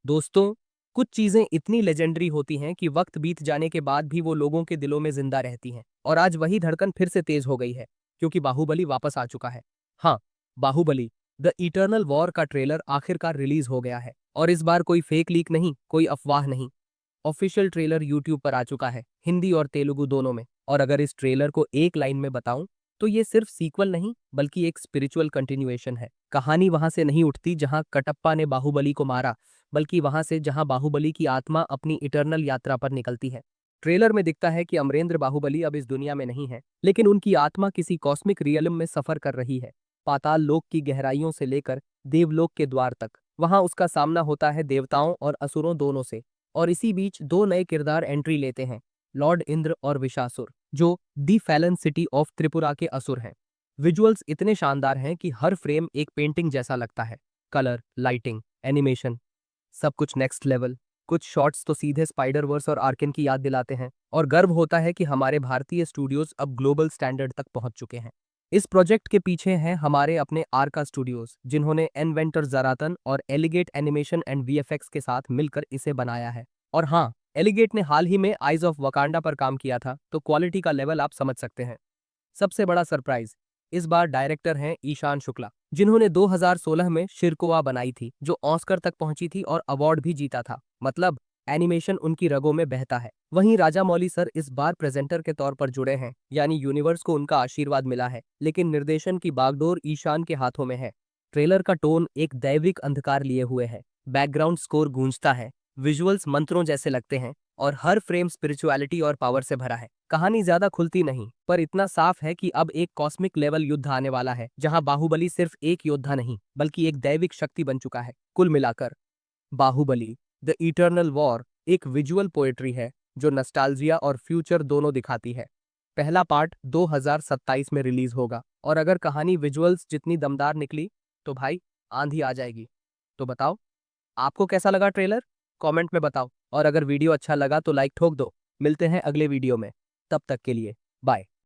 दोस्तों, कुछ चीजें इतनी लेजेंडरी होती हैं कि वक्त बीत जाने के बाद भी वो लोगों के दिलों में जिंदा रहती हैं। और आज वही धड़कन फिर से तेज हो गई है, क्योंकि बाहुबली वापस आ चुका है। हाँ, बाहुबली द इटर्नल वॉर का ट्रेलर आखिरकार रिलीज हो गया है। और इस बार कोई फेक लीक नहीं, कोई अफवाह नहीं। ऑफिशियल ट्रेलर यूट्यूब पर आ चुका है, हिंदी और तेलुगु दोनों में। और अगर इस ट्रेलर को एक लाइन में बताऊं, तो ये सिर्फ सीक्वल नहीं, बल्कि एक स्पिरिचुअल कंटिन्यूएशन है। कहानी वहां से नहीं उठती जहां कटप्पा ने बाहुबली को मारा, बल्कि वहां से जहां बाहुबली की आत्मा अपनी इटर्नल यात्रा पर निकलती है। ट्रेलर में दिखता है कि अमरेंद्र बाहुबली अब इस दुनिया में नहीं है, लेकिन उनकी आत्मा किसी कॉस्मिक रियलम में सफर कर रही है। पाताल लोक की गहराइयों से लेकर देवलोक के द्वार तक। वहां उसका सामना होता है देवताओं और असुरों दोनों से। और इसी बीच दो नए किरदार एंट्री लेते हैं, लॉर्ड इंद्र और विशासुर, जो दी फैलन सिटी ऑफ त्रिपुरा के असुर हैं। विजुअल्स इतने शानदार हैं कि हर फ्रेम एक पेंटिंग जैसा लगता है। कलर, लाइटिंग, एनिमेशन, सब कुछ नेक्स्ट लेवल। कुछ शॉट्स तो सीधे स्पाइडर वर्स और आर्कन की याद दिलाते हैं, और गर्व होता है कि हमारे भारतीय स्टूडियोज अब ग्लोबल स्टैंडर्ड तक पहुंच चुके हैं। इस प्रोजेक्ट के पीछे हैं हमारे अपने आर्का स्टूडियोज, जिन्होंने इन्वेंटर जरातन और एलिगेट एनिमेशन एंड वीएफएक्स के साथ मिलकर इसे बनाया है। और हाँ, एलिगेट ने हाल ही में आइज ऑफ वकांडा पर काम किया था, तो क्वालिटी का लेवल आप समझ सकते हैं। सबसे बड़ा सरप्राइज, इस बार डायरेक्टर हैं ईशान शुक्ला, जिन्होंने 2016 में शिरकोआ बनाई थी, जो ऑस्कर तक पहुंची थी और अवार्ड भी जीता था। मतलब एनिमेशन उनकी रगों में बहता है। वहीं राजा मौली सर इस बार प्रेजेंटर के तौर पर जुड़े हैं, यानी यूनिवर्स को उनका आशीर्वाद मिला है, लेकिन निर्देशन की बागडोर ईशान के हाथों में है। ट्रेलर का टोन एक दैविक अंधकार लिए हुए है। बैकग्राउंड स्कोर गूंजता है, विजुअल्स मंत्रों जैसे लगते हैं, और हर फ्रेम स्पिरिचुअलिटी और पावर से भरा है। कहानी ज्यादा खुलती नहीं, पर इतना साफ है कि अब एक कॉस्मिक लेवल युद्ध आने वाला है, जहां बाहुबली सिर्फ एक योद्धा नहीं, बल्कि एक दैविक शक्ति बन चुका है। कुल मिलाकर बाहुबली द इटर्नल वॉर एक विजुअल पोएट्री है, जो नस्टाल्जिया और फ्यूचर दोनों दिखाती है। पहला पार्ट 2027 में रिलीज होगा, और अगर कहानी विजुअल्स जितनी दमदार निकली, तो भाई आंधी आ जाएगी। तो बताओ, आपको कैसा लगा ट्रेलर? कमेंट में बताओ, और अगर वीडियो अच्छा लगा तो लाइक ठोक दो। मिलते हैं अगले वीडियो में, तब तक के लिए बाय।